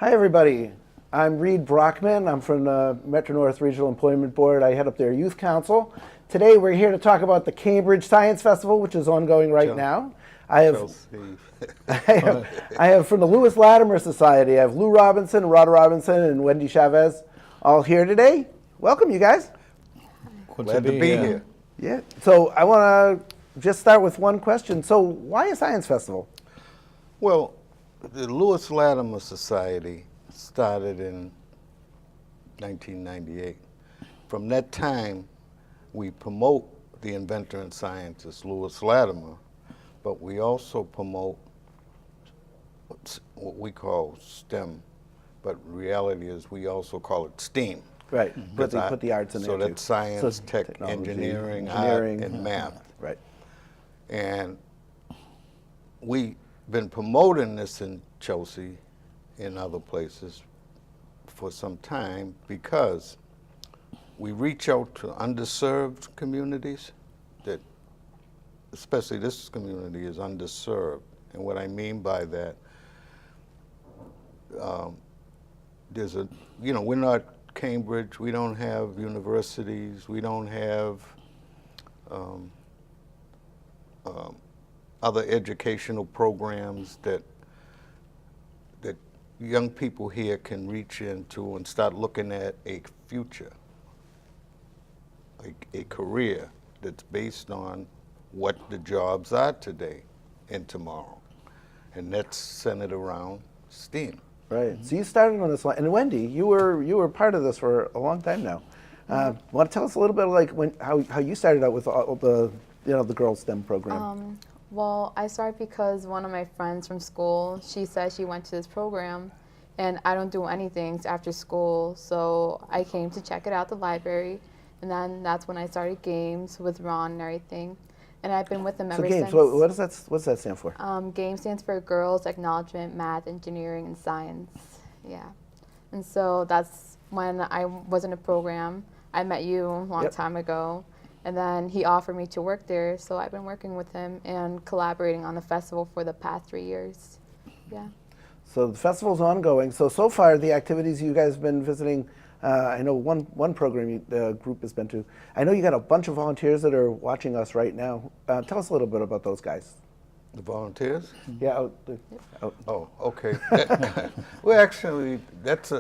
Hi, everybody. I'm Reed Brockman. I'm from the Metro North Regional Employment Board. I head up their Youth Council. Today, we're here to talk about the Cambridge Science Festival, which is ongoing right now. I have from the Lewis Latimer Society. I have Lou Robinson, Rod Robinson, and Wendy Chavez all here today. Welcome, you guys. Glad to be here. Yeah. So I want to just start with one question. So why a science festival? Well, the Lewis Latimer Society started in 1998. From that time, we promote the inventor and scientist Lewis Latimer, but we also promote what we call STEM, but reality is we also call it STEAM. Right. Put the arts in there So too. that's science, technology, engineering, art, and math. Right. And we've been promoting this in Chelsea and other places for some time because we reach out to underserved communities that, especially this community is underserved. And what I mean by that, we're not Cambridge, we don't have universities, we don't have other educational programs that young people here can reach into and start looking at a future, a career that's based on what the jobs are today and tomorrow. And that's centered around STEAM. Right. So you started on this line, and Wendy, you were part of this for a long time now. Want to tell us a little bit like how you started out with all the the girls STEM program? Well, I started because one of my friends from school, she said she went to this program, and I don't do anything after school, so I came to check it out at the library, and then that's when I started games with Ron and everything. And I've been with them ever games, since. What's that stand for? GAME stands for Girls, Acknowledgement, Math, Engineering, and Science. Yeah. And so that's when I was in a program. I met you a long time ago. And then he offered me to work there. So I've been working with him and collaborating on the festival for the past 3 years. Yeah. So the festival's ongoing. So far, the activities you guys have been visiting, I know one program the group has been to. I know you got a bunch of volunteers that are watching us right now. Tell us a little bit about those guys. The volunteers? Yeah. Oh, okay. Well, actually, that's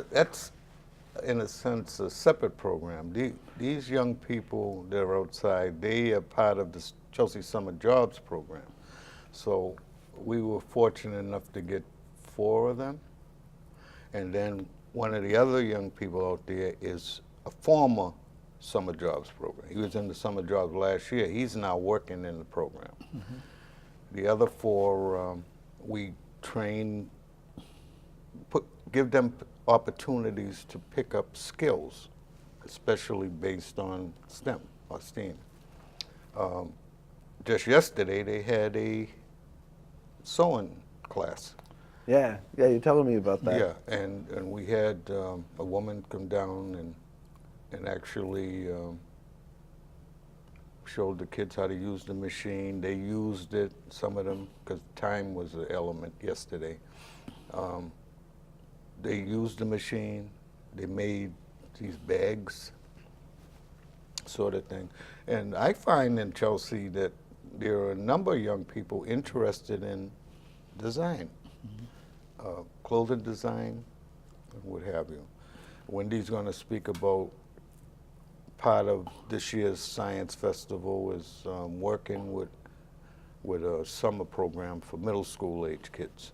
in a sense a separate program. These young people that are outside, they are part of the Chelsea Summer Jobs program. So we were fortunate enough to get 4 of them, and then one of the other young people out there is a former summer jobs program. He was in the summer jobs last year. He's now working in the program. Mm-hmm. The other 4, we train, give them opportunities to pick up skills, especially based on STEM or STEAM. Just yesterday, they had a sewing class. Yeah, you're telling me about that. Yeah, and we had a woman come down and actually showed the kids how to use the machine. They used it, some of them, because time was an element yesterday. They used the machine, they made these bags, sort of thing. And I find in Chelsea that there are a number of young people interested in design. Mm-hmm. Clothing design, what have you. Wendy's going to speak about part of this year's Science Festival is working with a summer program for middle school age kids.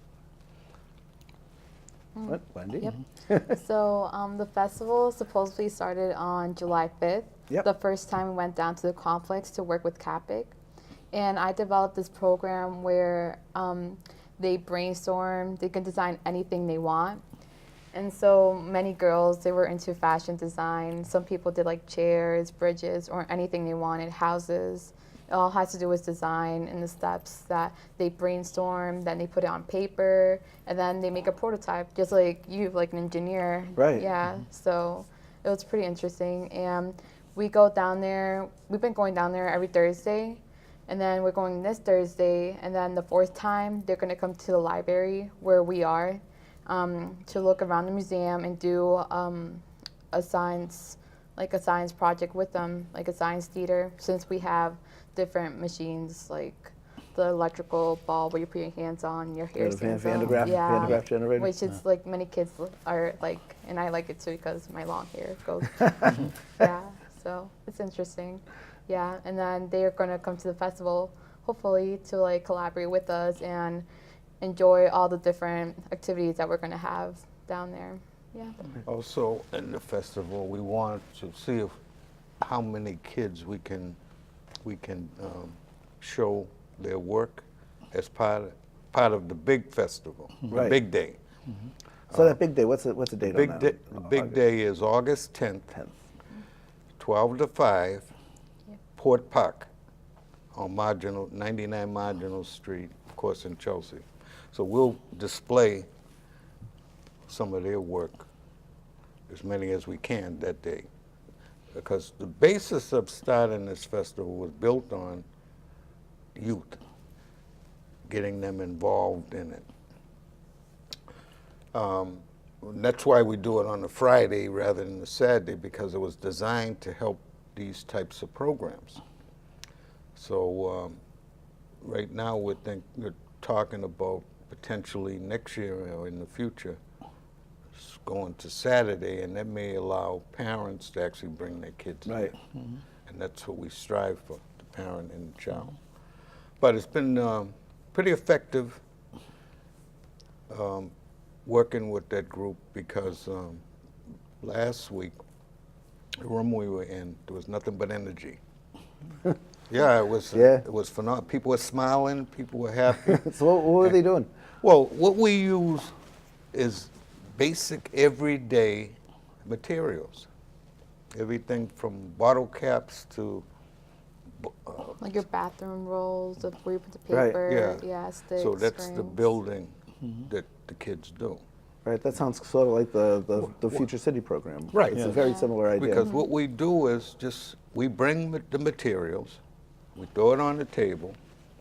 What, Wendy? Yep. So the festival supposedly started on July 5th. Yep. The first time we went down to the complex to work with CAPIC. And I developed this program where they brainstorm, they can design anything they want. And so many girls, they were into fashion design. Some people did like chairs, bridges, or anything they wanted, houses. It all has to do with design and the steps that they brainstorm, then they put it on paper, and then they make a prototype, just like you, like an engineer. Right. Yeah, so it was pretty interesting. And we go down there, we've been going down there every Thursday, and then we're going this Thursday, and then the 4th time, they're gonna come to the library where we are. to look around the museum and do a science project with them, like a science theater, since we have different machines like the electrical ball where you put your hands on, your hair stands Van de up. Graaff, Yeah, Van de Graaff generator. which is like many kids are like, and I like it too because my long hair goes. Yeah, so it's interesting. Yeah, and then they're gonna come to the festival, hopefully, to like collaborate with us and enjoy all the different activities that we're gonna have down there. Yeah. Also, in the festival, we want to see how many kids we can show their work as part of the big festival, Right. the big day. So that big day, what's the date on that? The big day is August 10th, 10th. 12 to 5, Yep. Port Park on 99 Marginal Street, of course, in Chelsea. So we'll display some of their work, as many as we can that day. Because the basis of starting this festival was built on youth, getting them involved in it. And that's why we do it on a Friday rather than a Saturday, because it was designed to help these types of programs. So right now we're talking about potentially next year or in the future going to Saturday, and that may allow parents to actually bring their kids Right. there. And that's what we strive for, the parent and the child. But it's been pretty effective working with that group, because last week, the room we were in, there was nothing but energy. Yeah, it was phenomenal. People were smiling, people were happy. So what were they doing? Well, what we use is basic everyday materials. Everything from bottle caps to Like your bathroom rolls of where you put the Right. paper. Yeah. Sticks, so that's the strings. building that the kids do. Right, that sounds sort of like the Future City program. Right. It's a Yeah. very Yeah. similar idea. Because what we do is we bring the materials, we throw it on the table,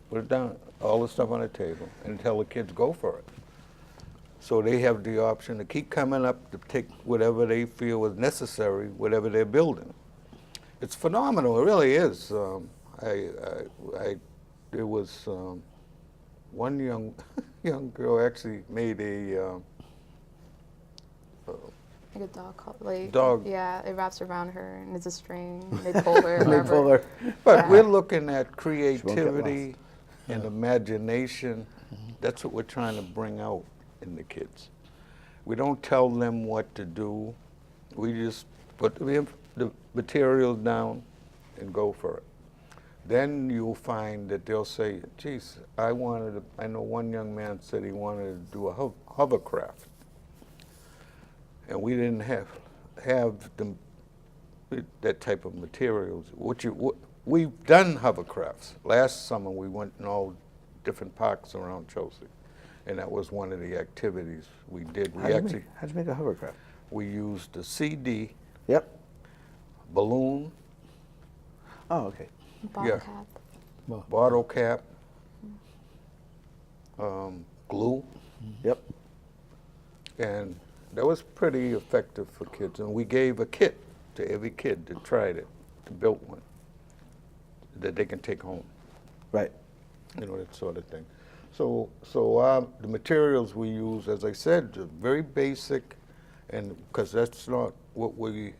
put it down, all the stuff on the table, and tell the kids go for it. So they have the option to keep coming up to take whatever they feel is necessary, whatever they're building. It's phenomenal, it really is. There was one young girl actually made a Like a dog, like Dog. Yeah, it wraps around her and it's a string. And they pull her. They wherever. pull her. But Yeah. we're looking at get creativity and imagination. That's what we're trying to bring out in the kids. We don't tell them what to do. We just put the materials down and go for it. Then you'll find that they'll say, geez, I know one young man said he wanted to do a hovercraft. And we didn't have that type of materials. We've done hovercrafts. Last summer we went in all different parks around Chelsea, and that was one of the activities we did. How'd you make a hovercraft? We used a CD, Yep. balloon, Mm-hmm. Oh, okay. Bottle Yeah. cap. bottle cap, glue, Yep. and that was pretty effective for kids. And we gave a kit to every kid that tried it, to build one, that they can take home. Right. You know, that sort of thing. So the materials we use, as I said, are very basic, and because that's not what we're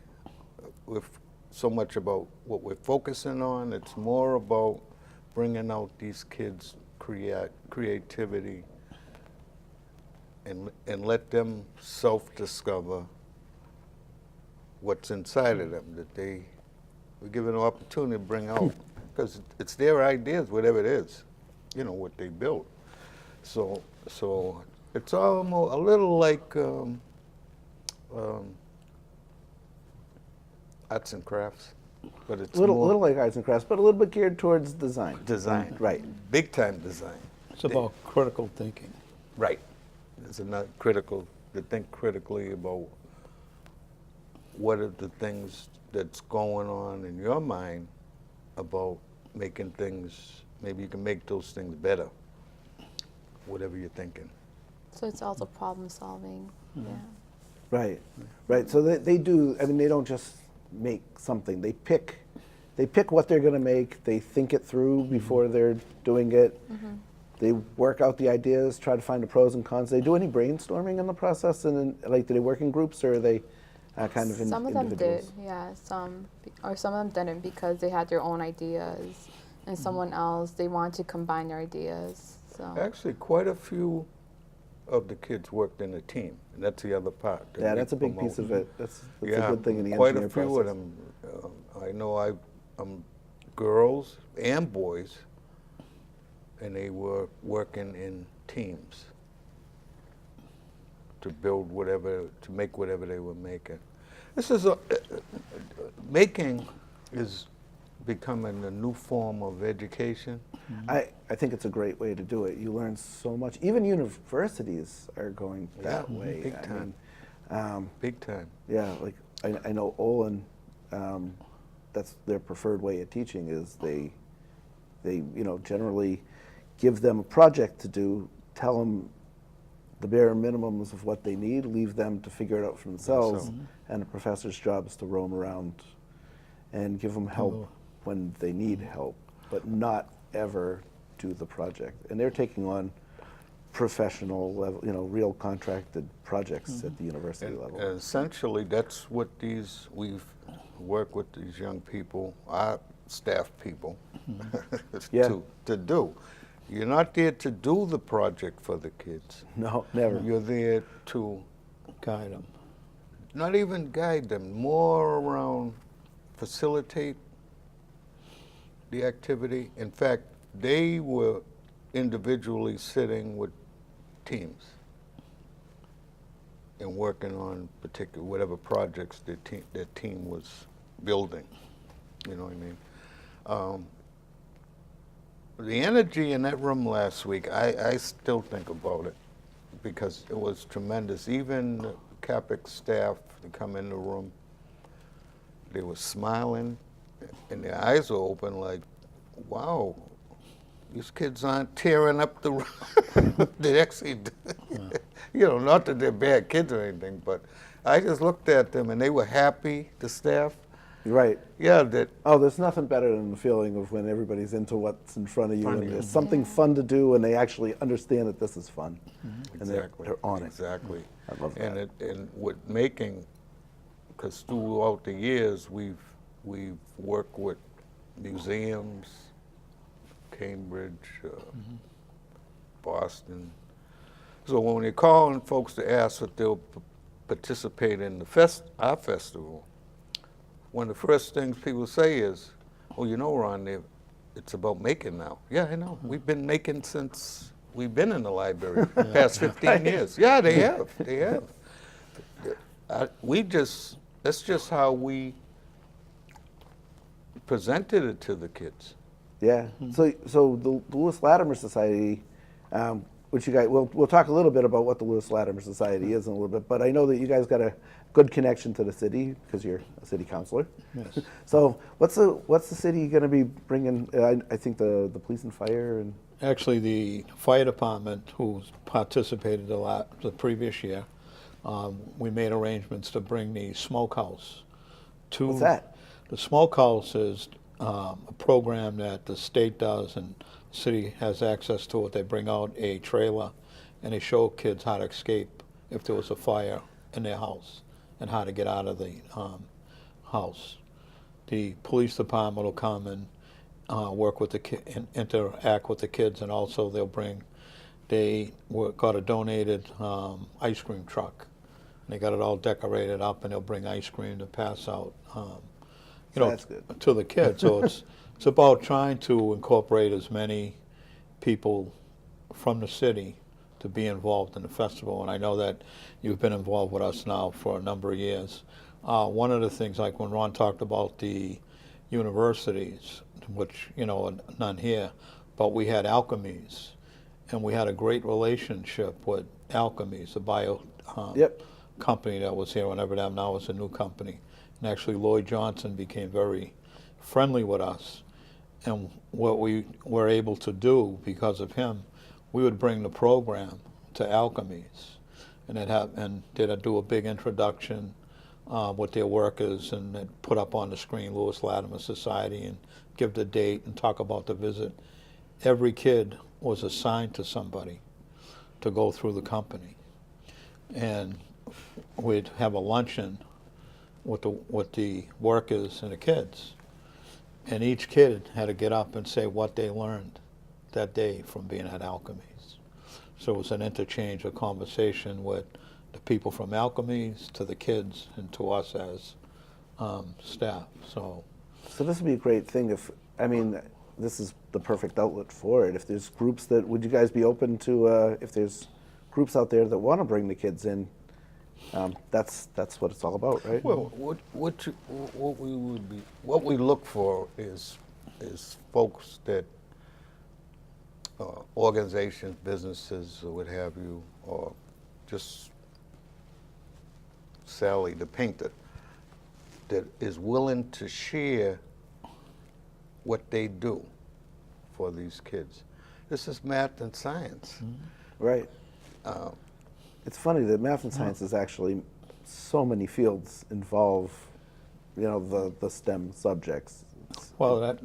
so much about what we're focusing on. It's more about bringing out these kids' creativity and let them self-discover what's inside of them, that we give an opportunity to bring out, because it's their ideas, whatever it is, you know, what they built. So it's almost a little like arts and crafts, but it's A little more like arts and crafts, but a little bit geared towards design. design, Right. big time design. It's about critical thinking. Right. It's not critical, to think critically about what are the things that's going on in your mind about making things, maybe you can make those things better, whatever you're thinking. So it's also problem solving. Yeah. Right, right. So they do. I mean, they don't just make something. They pick what they're going to make. They think it through before they're doing it. They work out the ideas, try to find the pros and cons. They do any brainstorming in the process, and then, like, do they work in groups, or are they kind of Some of them did, individuals? yeah. Some of them didn't because they had their own ideas, and someone else they wanted to combine their ideas. So Actually, quite a few of the kids worked in a team, and that's the other part. that Yeah, we that's a big piece promote. of it. That's a Yeah, good thing in the quite engineering a few process. of them. I know girls and boys, and they were working in teams to build whatever, to make whatever they were making. This is making is becoming a new form of education. I think it's a great way to do it. You learn so much. Even universities are going that Yeah, way. big I time. mean, Big time. yeah, like I know Olin, that's their preferred way of teaching is they generally give them a project to do, tell them the bare minimums of what they need, leave them to figure it out for themselves, and the professor's job is to roam around and give them help when they need help, but not ever do the project. And they're taking on professional level, real contracted projects at the university level. And essentially, that's what we've worked with these young people, our staff people, Yeah. to do. You're not there to do the project for the kids. No, never. You're there to Guide them. not even guide them, more around facilitate the activity. In fact, they were individually sitting with teams and working on whatever projects their team was building. You know what I mean? The energy in that room last week, I still think about it because it was tremendous. Even the CAPEX staff to come in the room, they were smiling and their eyes were open like, wow, these kids aren't tearing up the room. They actually, not that they're bad kids or anything, but I just looked at them and they were happy, the staff. Right. Yeah, that Oh, there's nothing better than the feeling of when everybody's into what's in front of you and there's something fun to do and they actually understand that this is fun. And exactly, they're on it. exactly. I love that. And with making, because throughout the years we've worked with museums, Cambridge, Boston. So when you're calling folks to ask if they'll participate in our festival, one of the first things people say is, "Oh, Ron, it's about making now." Yeah, I know. We've been making since we've been in the library the past 15 years. Yeah, they have. They have. That's just how we presented it to the kids. Yeah. So the Lewis Latimer Society, which you guys, we'll talk a little bit about what the Lewis Latimer Society is in a little bit, but I know that you guys got a good connection to the city because you're a city councilor. Yes. So what's the city going to be bringing? I think the police and fire and. Actually, the fire department, who's participated a lot the previous year, we made arrangements to bring the smokehouse to. What's that? The smokehouse is a program that the state does, and the city has access to it. They bring out a trailer, and they show kids how to escape if there was a fire in their house and how to get out of the house. The police department will come and work with the interact with the kids, and also they got a donated ice cream truck. They got it all decorated up, and they'll bring ice cream to pass out, That's good. to the kids. So it's about trying to incorporate as many people from the city to be involved in the festival. And I know that you've been involved with us now for a number of years. One of the things, like when Ron talked about the universities, which, none here, but we had Alchemies, and we had a great relationship with Alchemies, the bio company that was here whenever that now is a new company. And actually Lloyd Johnson became very friendly with us. And what we were able to do because of him, we would bring the program to Alchemies, and did do a big introduction with their workers, and then put up on the screen Lewis Latimer Society and give the date and talk about the visit. Every kid was assigned to somebody to go through the company, and we'd have a luncheon with the workers and the kids, and each kid had to get up and say what they learned that day from being at Alchemies. So it was an interchange of conversation with the people from Alchemies to the kids and to us as staff. So this would be a great thing if, I mean, this is the perfect outlet for it. If there's groups that, would you guys be open to, if there's groups out there that want to bring the kids in, that's what it's all about, right? Well, what we look for is folks that organizations, businesses, or what have you, or just Sally the painter, that is willing to share what they do for these kids. This is math and science. Right. It's funny that math and science is actually so many fields involve, you know, the STEM subjects. well,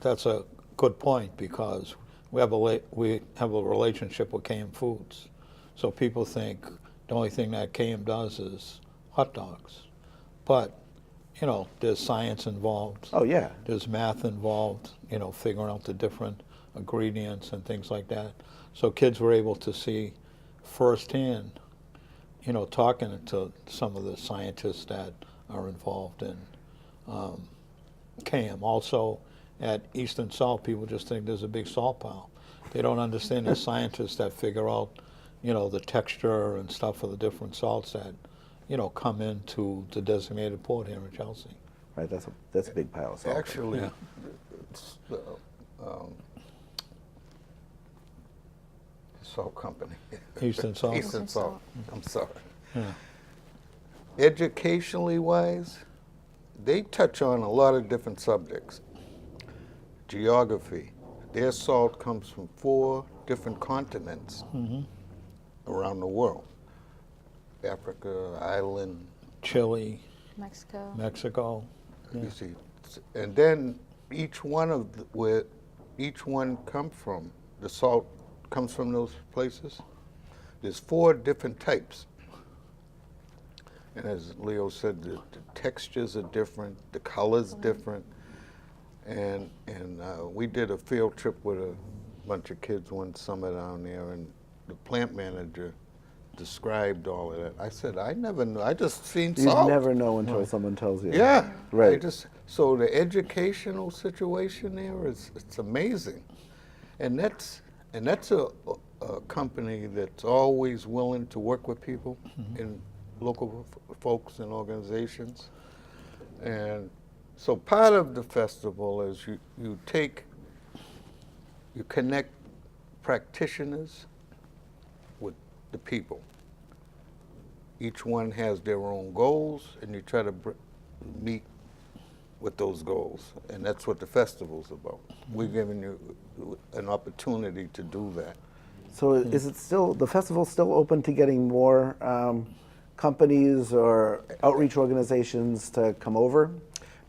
that's a good point, because we have a relationship with KM Foods. So people think the only thing that KM does is hot dogs. But, you know, there's science involved. Oh, yeah. There's math involved, you know, figuring out the different ingredients and things like that. So kids were able to see firsthand, you know, talking to some of the scientists that are involved in KM. Also, at Eastern Salt, people just think there's a big salt pile. They don't understand the scientists that figure out, you know, the texture and stuff of the different salts that, you know, come into the designated port here in Chelsea. Right, that's a big pile of salt. Actually, Yeah. it's the salt company. Eastern Salt? Eastern Salt. I'm sorry. Yeah. Educationally wise, they touch on a lot of different subjects. Geography. Their salt comes from 4 different continents around the world. Africa, Ireland, Chile, Mexico. you see. And then each one where each one comes from, the salt comes from those places. There's 4 different types. And as Leo said, the textures are different, the colors different. And we did a field trip with a bunch of kids one summer down there, and the plant manager described all of that. I said, I never knew. I just seen You salt. never know until someone tells you. Yeah. Right. So the educational situation there it's amazing. And that's a company that's always willing to work with people and local folks and organizations. And so part of the festival is you connect practitioners with the people. Each one has their own goals, and you try to meet with those goals. And that's what the festival's about. We're giving you an opportunity to do that. So is it still, the festival still open to getting more companies or outreach organizations to come over?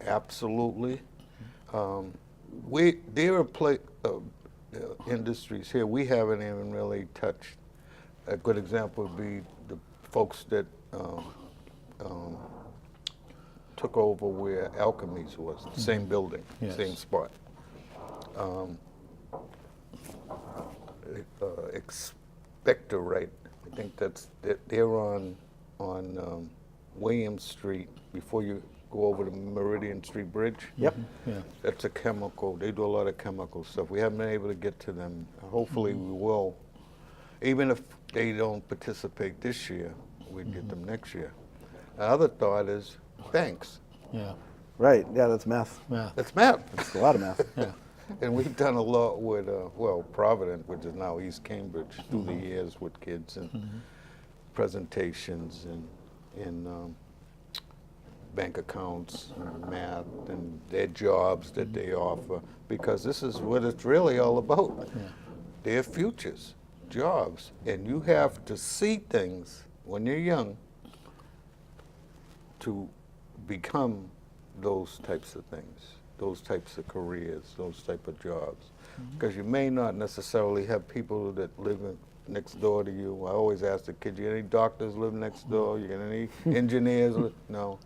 Absolutely. There are industries here we haven't even really touched. A good example would be the folks that took over where Alchemies was, same building, Yes. same spot. Expectorate, I think they're on Williams Street before you go over the Meridian Street Bridge. Yep. Yeah. That's a chemical. They do a lot of chemical stuff. We haven't been able to get to them. Hopefully we will. Even if they don't participate this year, we get them next year. Another thought is banks. Yeah. Right, yeah, that's math. Yeah. That's math. It's a lot of math. Yeah. And we've done a lot with, Provident, which is now East Cambridge, through the years with kids and presentations and bank accounts and math and their jobs that they offer, because this is what it's really all about. Yeah. Their futures, jobs, and you have to see things when you're young to become those types of things, those types of careers, those type of jobs. Because you may not necessarily have people that live next door to you. I always ask the kids, you got any doctors live next door? You got any engineers? No.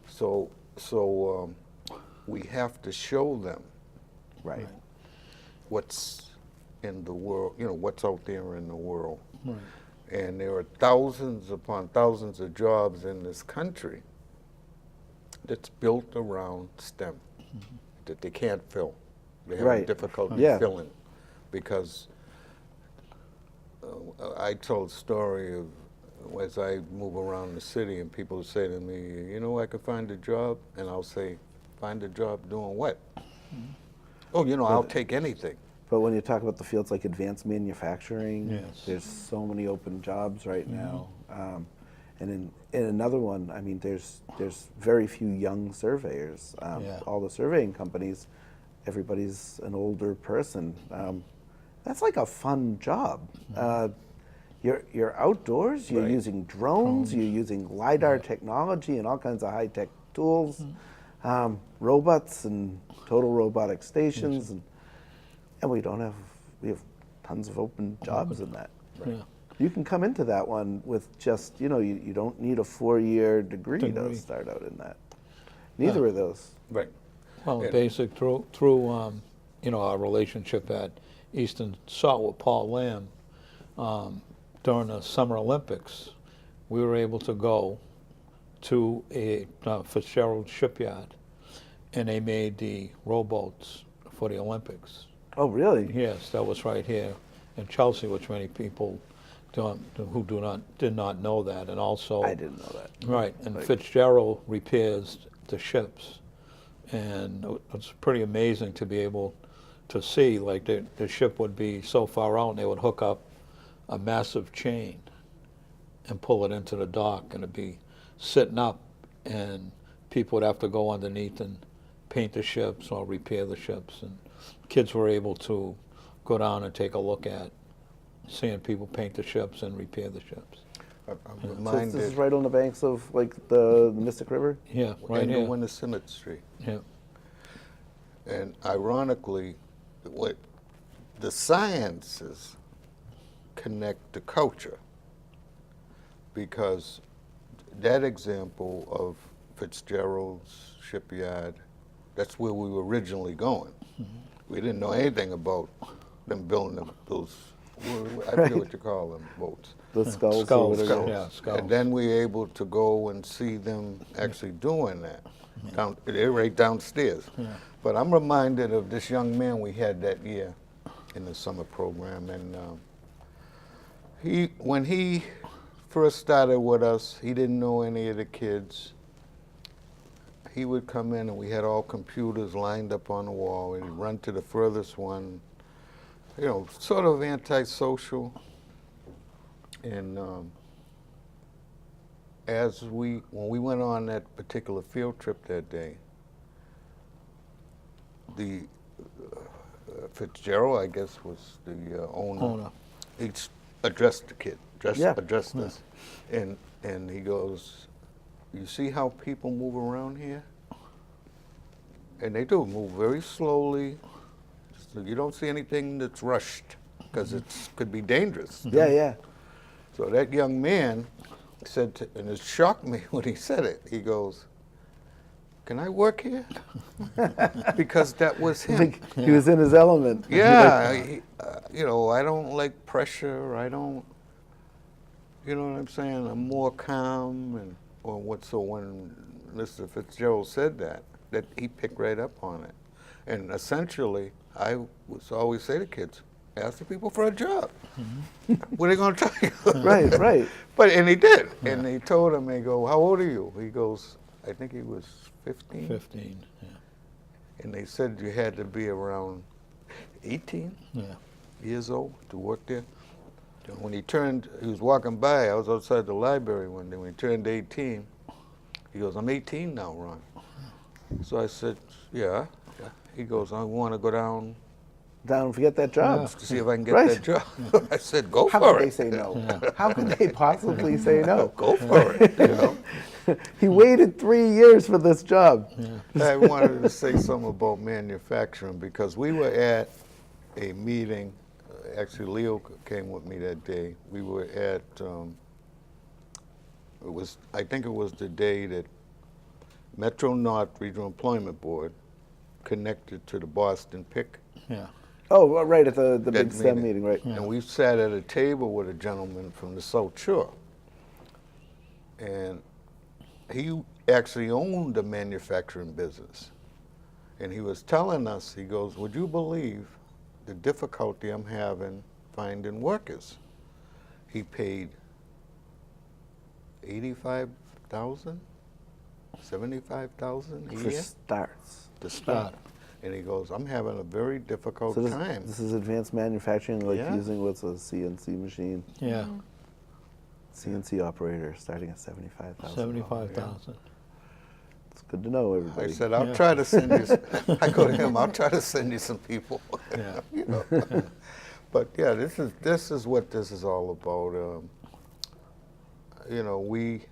So we have to show them Right. what's in the world, what's out there in the world. Right. And there are thousands upon thousands of jobs in this country that's built around STEM that they can't fill. They have Right. difficulty Yeah. filling because I told a story of as I move around the city and people say to me, I could find a job, and I'll say, find a job doing what? Oh, I'll take anything. But when you talk about the fields like advanced manufacturing, Yes. there's so many open jobs right now. And in another one, I mean, there's very few young surveyors. Yeah. All the surveying companies, everybody's an older person. That's like a fun job. You're outdoors. You're Right. using drones. You're using LiDAR technology and all kinds of high tech tools, robots and total robotic stations, and we have tons of open jobs in that. Yeah. You can come into that one with just, you don't need a 4-year degree to Degree. start out in that. Neither of those. Right. Well, Yeah. basic through our relationship at Eastern Salt with Paul Lamb, during the Summer Olympics, we were able to go to a Fitzgerald shipyard, and they made the rowboats for the Olympics. Oh, really? Yes, that was right here in Chelsea, which many people did not know that, and also I didn't know that. right. And Like- Fitzgerald repairs the ships, and it's pretty amazing to be able to see. Like the ship would be so far out, and they would hook up a massive chain and pull it into the dock, and it'd be sitting up, and people would have to go underneath and paint the ships or repair the ships, and kids were able to go down and take a look at seeing people paint the ships and repair the ships. I'm So this reminded is right on the banks of like the Mystic River? Yeah, right in the here. Winnissimmet Street. Yeah, And ironically, what the sciences connect to culture, because that example of Fitzgerald's shipyard, that's where we were originally going. We didn't know anything about them building those, I forget what you call them, boats. The skulls, or Skulls, whatever. yeah, skulls. And then we were able to go and see them actually doing that. They're right downstairs. But I'm reminded of this young man we had that year in the summer program, and when he first started with us, he didn't know any of the kids. He would come in and we had all computers lined up on the wall, and he'd run to the furthest one, sort of antisocial. And when we went on that particular field trip that day, the Fitzgerald, I guess, was the owner. He addressed the kid, addressed us, and he goes, "You see how people move around here?" And they do move very slowly. So you don't see anything that's rushed because it could be dangerous. Yeah. So that young man said, and it shocked me when he said it, he goes, "Can I work here?" Because that was him. Like he was in his element. Yeah, I don't like pressure. I don't, you know what I'm saying? I'm more calm. So when Mr. Fitzgerald said that he picked right up on it. And essentially, I would always say to kids, ask the people for a job. What are they going to tell you? Right. And he did. Yeah. And he told him, they go, "How old are you?" He goes, "I think he was 15. 15, yeah. And they said you had to be around 18 years old to work there. When he was walking by, I was outside the library one day, when he turned 18, he goes, "I'm 18 now, Ron." So I said, "Yeah." He goes, "I want to go down down, forget that job. to see if I can get Right. that job. I said, go How for could it. they say no? How could they possibly say no? Go for it. You know? He waited 3 years for this job. I wanted to say something about manufacturing because we were at a meeting. Actually, Leo came with me that day. We were at. I think it was the day that Metro North Regional Employment Board connected to the Boston PIC. Yeah. Oh, well, right, at the That big STEM meeting, right. And we sat at a table with a gentleman from the South Shore. And he actually owned a manufacturing business. And he was telling us, he goes, would you believe the difficulty I'm having finding workers? He paid $85,000, $75,000 a For year starts. to start. And he goes, I'm having a very difficult So time. this is advanced manufacturing, like Yeah. using what's a CNC machine. Yeah. CNC operator starting at 75,000. 75,000. It's good to know, I everybody. said, I'll try to send you, I go to him, I'll try to send you some people. Yeah. You know? But yeah, this is what this is all about. You know, we've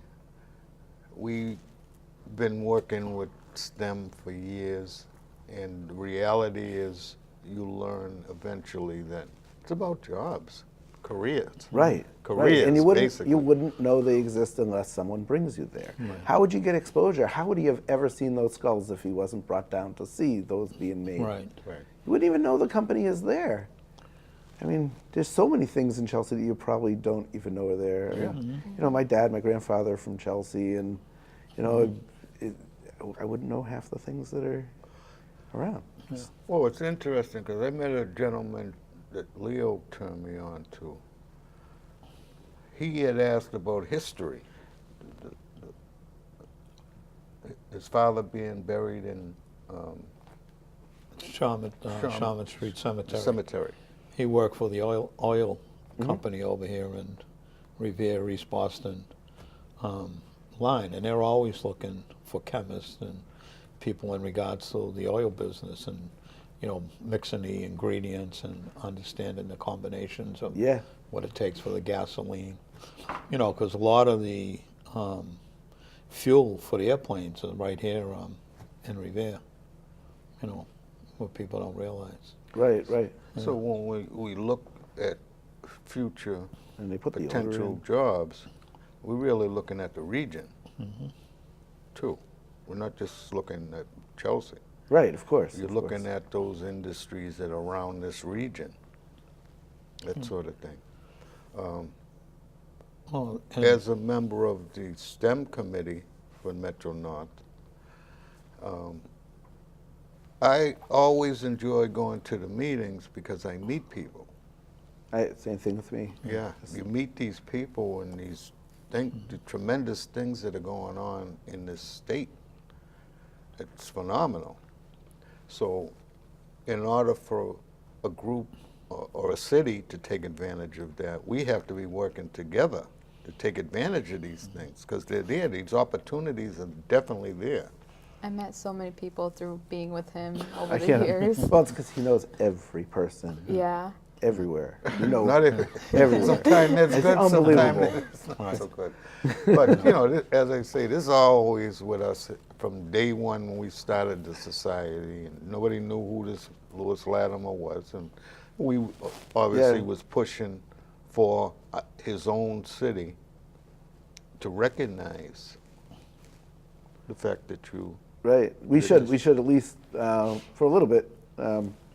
been working with STEM for years, and the reality is you learn eventually that it's about jobs, careers. Right. Careers, And you basically. wouldn't know they exist unless someone brings you there. How would you get exposure? How would he have ever seen those skulls if he wasn't brought down to see those being made? Right. Right. You wouldn't even know the company is there. I mean, there's so many things in Chelsea that you probably don't even know are there. You know, my dad, my grandfather are from Chelsea, and you know, I wouldn't know half the things that are around. Well, it's interesting because I met a gentleman that Leo turned me on to. He had asked about history. His father being buried in Shaman Street Cemetery. cemetery. He worked for the oil company over here in Revere, East Boston line, and they're always looking for chemists and people in regards to the oil business and, you know, mixing the ingredients and understanding the combinations of Yeah. what it takes for the gasoline. You know, because a lot of the fuel for the airplanes is right here in Revere. You know, what people don't realize. Right, right. So when we look at future And they put the odor potential in. jobs, we're really looking at the region too. We're not just looking at Chelsea. Right, of course. You're of looking course. at those industries that are around this region, that sort of thing. Well, and As a member of the STEM committee for Metro North, I always enjoy going to the meetings because I meet people. Same thing with me. Yeah, you meet these people and these the tremendous things that are going on in this state. It's phenomenal. So in order for a group or a city to take advantage of that, we have to be working together to take advantage of these things because they're there. These opportunities are definitely there. I met so many people through being with him over I the can't. years. Well, it's because he knows every person. Yeah. Everywhere. You know, Not every, everywhere. sometimes that's It's good, sometimes unbelievable. it's not so good. But, you know, as I say, this is always with us from day one when we started the society. And nobody knew who this Lewis Latimer was. And we obviously Yeah. was pushing for his own city to recognize the fact that you... Right. We It should is. at least for a little bit.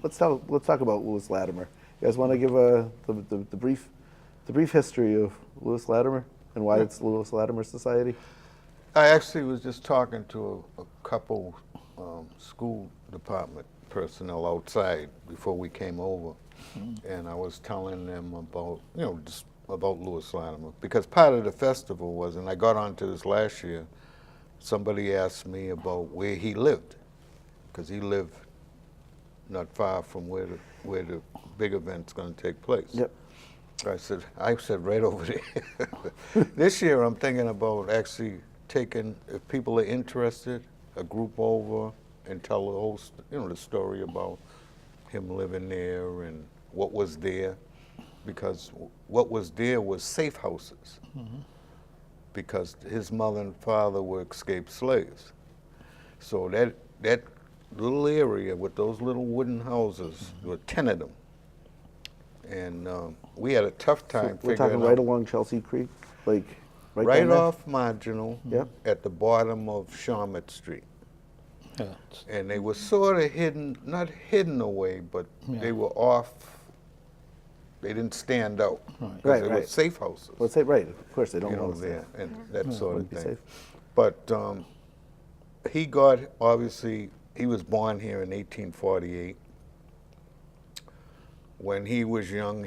Let's talk about Lewis Latimer. You guys want to give the brief history of Lewis Latimer and why it's Lewis Latimer Society? I actually was just talking to a couple school department personnel outside before we came over, and I was telling them about, you know, just about Lewis Latimer, because part of the festival was, and I got onto this last year, somebody asked me about where he lived, because he lived not far from where the big event's going to take place. Yep. I said right over there. This year I'm thinking about actually taking, if people are interested, a group over and tell the whole, the story about him living there and what was there, because what was there was safe houses, because his mother and father were escaped slaves. So that little area with those little wooden houses, there were 10 of them. And we had a tough time We're figuring talking out. right along Chelsea Creek, like right Right down there? off Marginal, Yep. at the bottom of Shawmut Street. Yeah. And they were sort of hidden, not hidden away, but they Yeah. were off. They didn't stand out. Right. 'Cause Right, they were right. safe houses, Let's say right. Of course, they don't you know, want us there, there. and that sort of Wouldn't be thing. safe. But he got, obviously, he was born here in 1848. When he was young,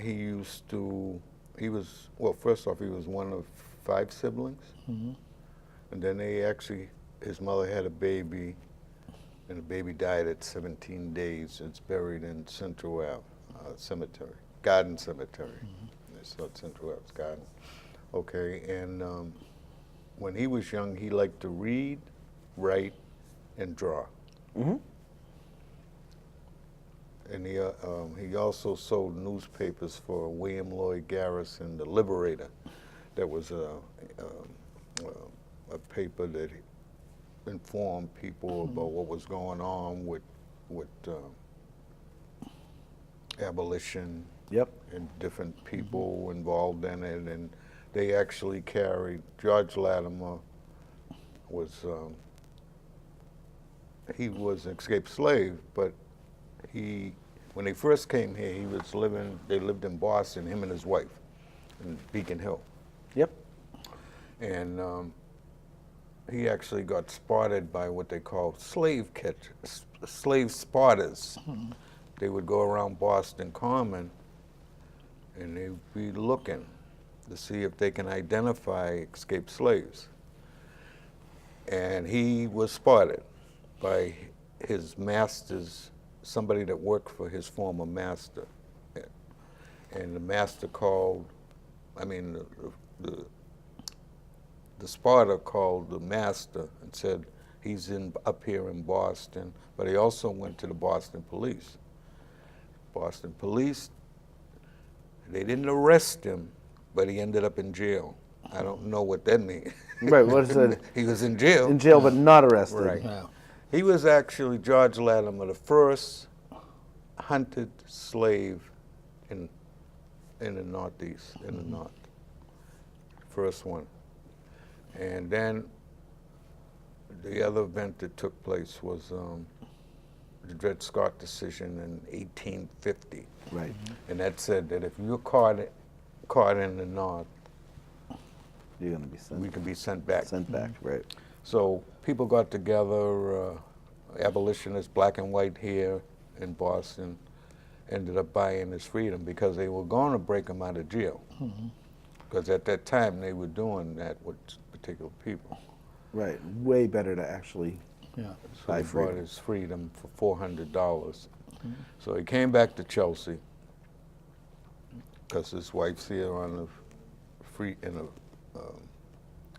well, first off, he was one of 5 siblings. And then his mother had a baby, and the baby died at 17 days. It's buried in Central Ave Cemetery, Garden Cemetery. It's not Central Ave, it's Garden. Okay, and when he was young, he liked to read, write, and draw. And he also sold newspapers for William Lloyd Garrison, the Liberator. That was a paper that informed people about what was going on with abolition. Yep. And different people involved in it, and they actually carried. George Latimer he was an escaped slave, but when they first came here, they lived in Boston, him and his wife, in Beacon Hill. Yep. And he actually got spotted by what they call slave spotters. They would go around Boston Common, and they'd be looking to see if they can identify escaped slaves. And he was spotted by his master's, somebody that worked for his former master. And the master called, the spotter called the master and said, he's up here in Boston, but he also went to the Boston police. Boston police, they didn't arrest him, but he ended up in jail. I don't know what that means. Right. What is it? He was in jail. In jail, but not arrested. Right. Yeah. He was actually, George Latimer, the first hunted slave in the Northeast, in the North. First one. And then the other event that took place was the Dred Scott decision in 1850. Right. And that said that if you're caught in the North, You're gonna be sent. we can be sent back. Sent back. Right. So people got together, abolitionists, black and white here in Boston, ended up buying his freedom because they were going to break him out of jail. Because at that time they were doing that with particular people. Right. Way better to actually. Yeah. So Buy he bought freedom. his freedom for $400. So he came back to Chelsea because his wife's here on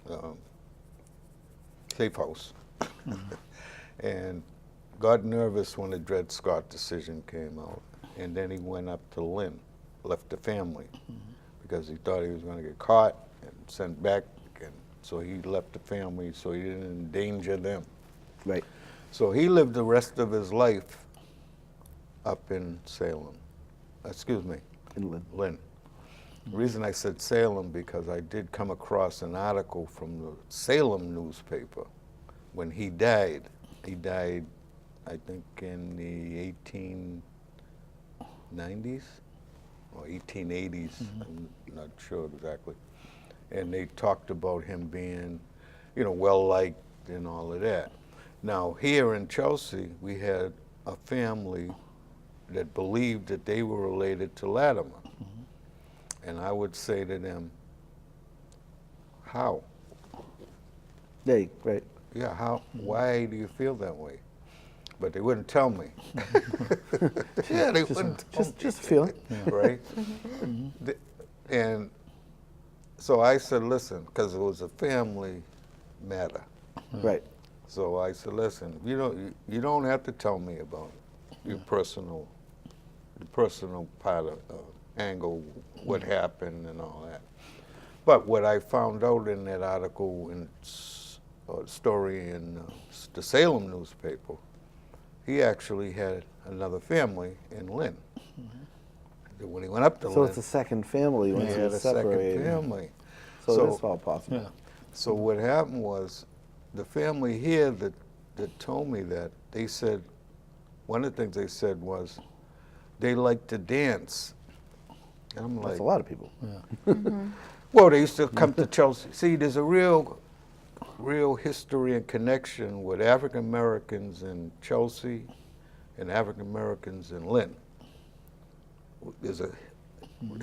a safe house. And got nervous when the Dred Scott decision came out. And then he went up to Lynn, left the family, because he thought he was going to get caught and sent back. And so he left the family so he didn't endanger them. Right. So he lived the rest of his life up in Salem. Excuse me, Inland. Lynn. The reason I said Salem because I did come across an article from the Salem newspaper when he died. He died, I think, in the 1890s or 1880s. I'm not sure exactly. And they talked about him being, well-liked and all of that. Now, here in Chelsea, we had a family that believed that they were related to Latimer. And I would say to them, how? Hey, right. Yeah, how? Why do you feel that way? But they wouldn't tell me. Yeah, they wouldn't tell me. Just feeling. Right? And so I said, listen, because it was a family matter. Right. So I said, listen, you don't have to tell me about your personal the personal part of angle, what happened and all that. But what I found out in that article and story in the Salem newspaper, he actually had another family in Lynn. When he went up to So Lynn, it's a second family he once had it's a second separated. family. So it's all possible. Yeah. So what happened was, the family here that told me that, they said, one of the things they said was, they like to dance. And I'm like, That's a lot of people. well, they used to come to Chelsea. See, there's a real history and connection with African Americans in Chelsea and African Americans in Lynn. There's a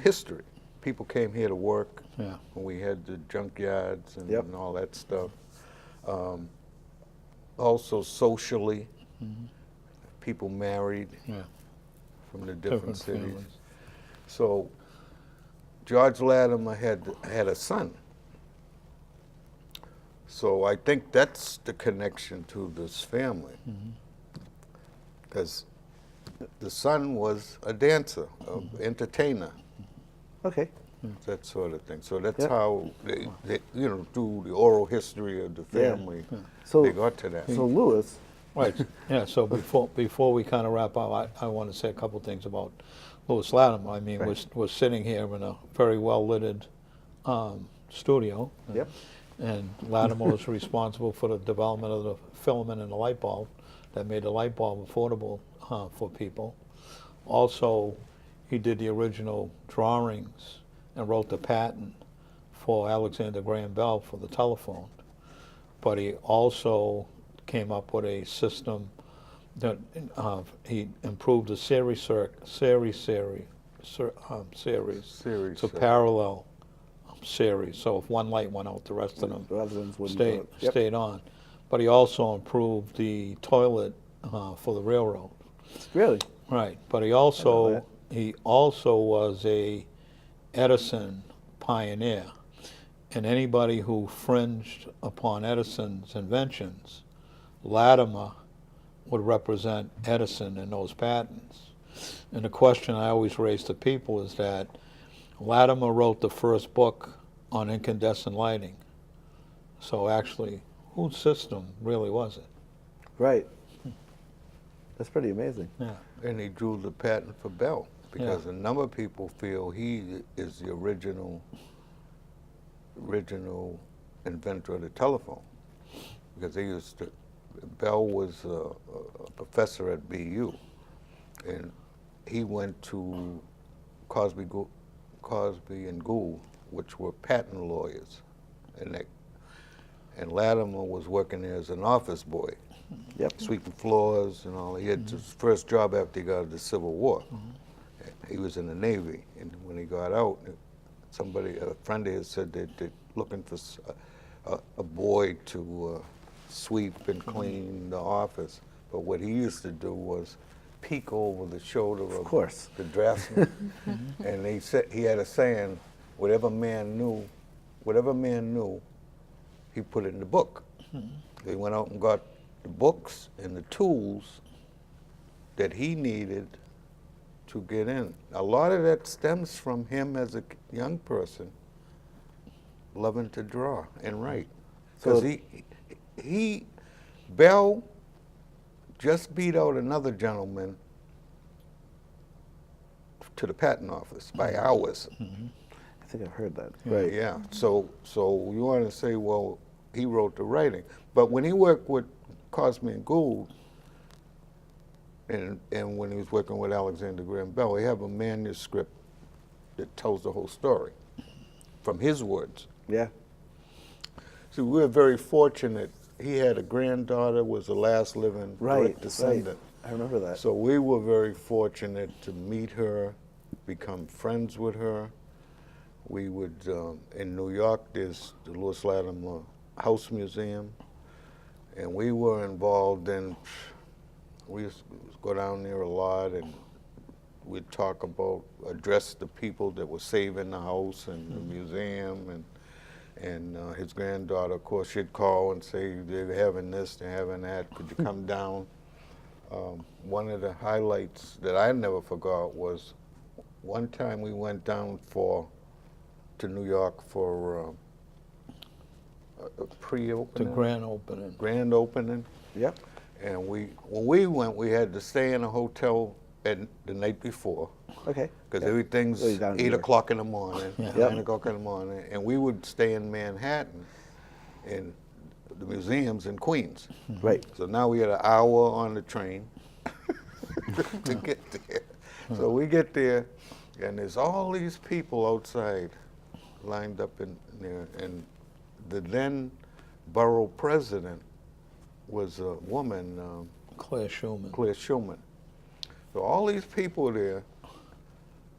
history. People came here to work Yeah. when we had the junkyards and, Yep. and all that stuff. Also socially, people married Yeah. from the different cities. families. So George Latimer had a son. So I think that's the connection to this family. Because the son was a dancer, an entertainer, Okay. that sort of thing. So that's Yep. how they, through the oral history of the Yeah. family, So, they got to that. so Lewis, Right. Yeah. So before we kind of wrap up, I want to say a couple things about Louis Latimer. I mean, Right. we're sitting here in a very well lit studio. Yep. And Latimer was responsible for the development of the filament and the light bulb that made the light bulb affordable for people. Also, he did the original drawings and wrote the patent for Alexander Graham Bell for the telephone. But he also came up with a system that he improved the series to parallel series. So if one light went out, the rest of them the other ones wouldn't go out. Yep. stayed on. But he also improved the toilet for the railroad. Really? Right. But he know also that. was a Edison pioneer. And anybody who fringed upon Edison's inventions, Latimer would represent Edison in those patents. And the question I always raise to people is that Latimer wrote the first book on incandescent lighting. So actually, whose system really was it? Right. That's pretty amazing. Yeah. And he drew the patent for Bell, because a number of people feel he is the original inventor of the telephone. Because Bell was a professor at BU, and he went to Cosby and Gould, which were patent lawyers, and Latimer was working there as an office boy, Yep. sweeping floors and all. He had his first job after he got out of the Civil War. He was in the Navy, and when he got out, a friend of his said that they're looking for a boy to sweep and clean the office. But what he used to do was peek over the shoulder of course. the draftsman. And he said he had a saying, whatever man knew, he put it in the book. He went out and got the books and the tools that he needed to get in. A lot of that stems from him as a young person loving to draw and write. So- Because Bell just beat out another gentleman to the patent office by hours. I think I've heard that. Right. Yeah. So you want to say, well, he wrote the writing. But when he worked with Cosby and Gould, and when he was working with Alexander Graham Bell, he have a manuscript that tells the whole story from his words. Yeah. So we're very fortunate. He had a granddaughter, was the last living direct descendant. I remember that. So we were very fortunate to meet her, become friends with her. We would, in New York, there's the Louis Latimer House Museum, and we were involved in, we used to go down there a lot, and we'd talk about, address the people that were saving the house and the museum, and his granddaughter, of course, she'd call and say, they're having this, they're having that, could you come down? one of the highlights that I never forgot was one time we went down to New York for a pre-opening. The grand opening. Grand opening. Yep. And when we went, we had to stay in a hotel the night before. Okay. Because Yep. everything's So you're down 8 here. o'clock in the morning, Yeah. 9 o'clock in the morning, and we would stay in Manhattan, in the museums in Queens. Right. So now we had an hour on the train to get there. So we get there, and there's all these people outside lined up in there, and the then borough president was a woman, Claire Schumann. Claire Schumann. So all these people there,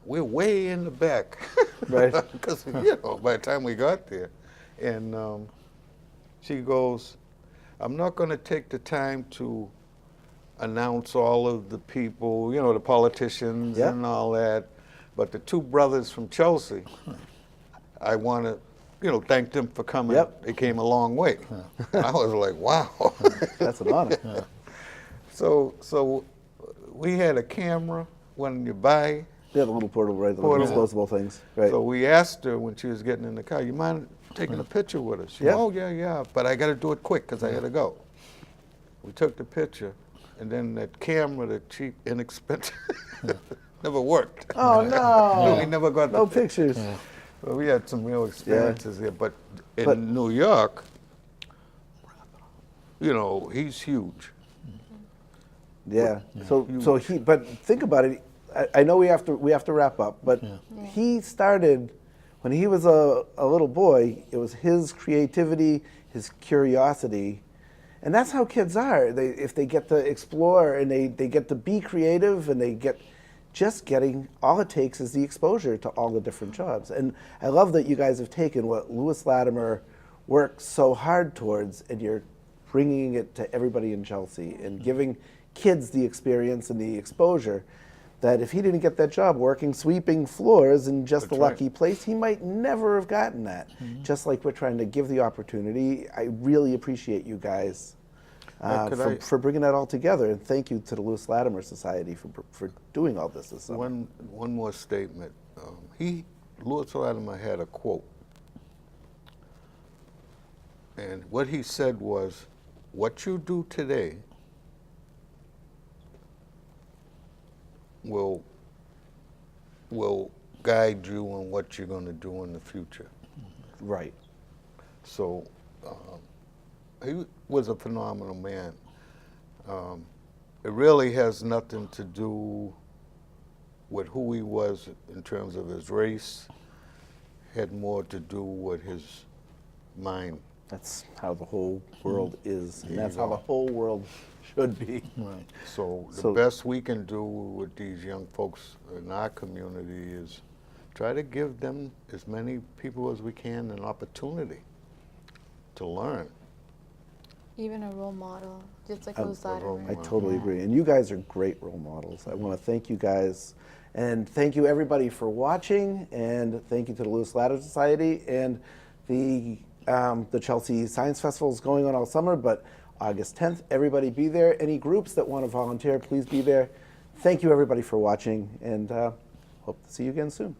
we're way in the back. Right. Because, you know, by the time we got there. And she goes, I'm not going to take the time to announce all of the people, you know, the politicians Yeah. and all that, but the two brothers from Chelsea, I want to, you know, thank them for coming. Yep. They came a long way. I was like, wow. That's an honor. So we had a camera when you buy. Yeah, the little portable, right? The little Portable. disposable things. Right. So we asked her when she was getting in the car, you mind taking a picture with us? She Yeah. said, oh, yeah, but I got to do it quick because I got to go. We took the picture, and then that camera, the cheap, inexpensive, never worked. Oh no! We never got No the pictures. Well, we had some real experiences here, but in New York, you know, he's huge. Yeah. So he. But think about it. I know we have to wrap up. But he started when he was a little boy. It was his creativity, his curiosity, and that's how kids are. If they get to explore and they get to be creative and they get just getting all it takes is the exposure to all the different jobs. And I love that you guys have taken what Lewis Latimer worked so hard towards, and you're bringing it to everybody in Chelsea and giving kids the experience and the exposure that if he didn't get that job working sweeping floors in just That's a lucky right. place, he might never have gotten that. Just like we're trying to give the opportunity. I really appreciate you guys for bringing that all together, and thank you to the Lewis Latimer Society for doing all this summer. One more statement. Lewis Latimer had a quote, and what he said was, "What you do today will guide you in what you're going to do in the future." Right. So he was a phenomenal man. It really has nothing to do with who he was in terms of his race. Had more to do with his mind. That's how the whole world is, and There that's you how the go. whole world should be. Right. So the So- best we can do with these young folks in our community is try to give them, as many people as we can, an opportunity to learn. Even a role model, just like A- Lewis a role Latimer. I model. totally agree. And you guys are great role models. I want to thank you guys. And thank you everybody for watching. And thank you to the Lewis Latimer Society. And the Chelsea Science Festival is going on all summer, but August 10th, everybody be there. Any groups that want to volunteer, please be there. Thank you everybody for watching, and hope to see you again soon.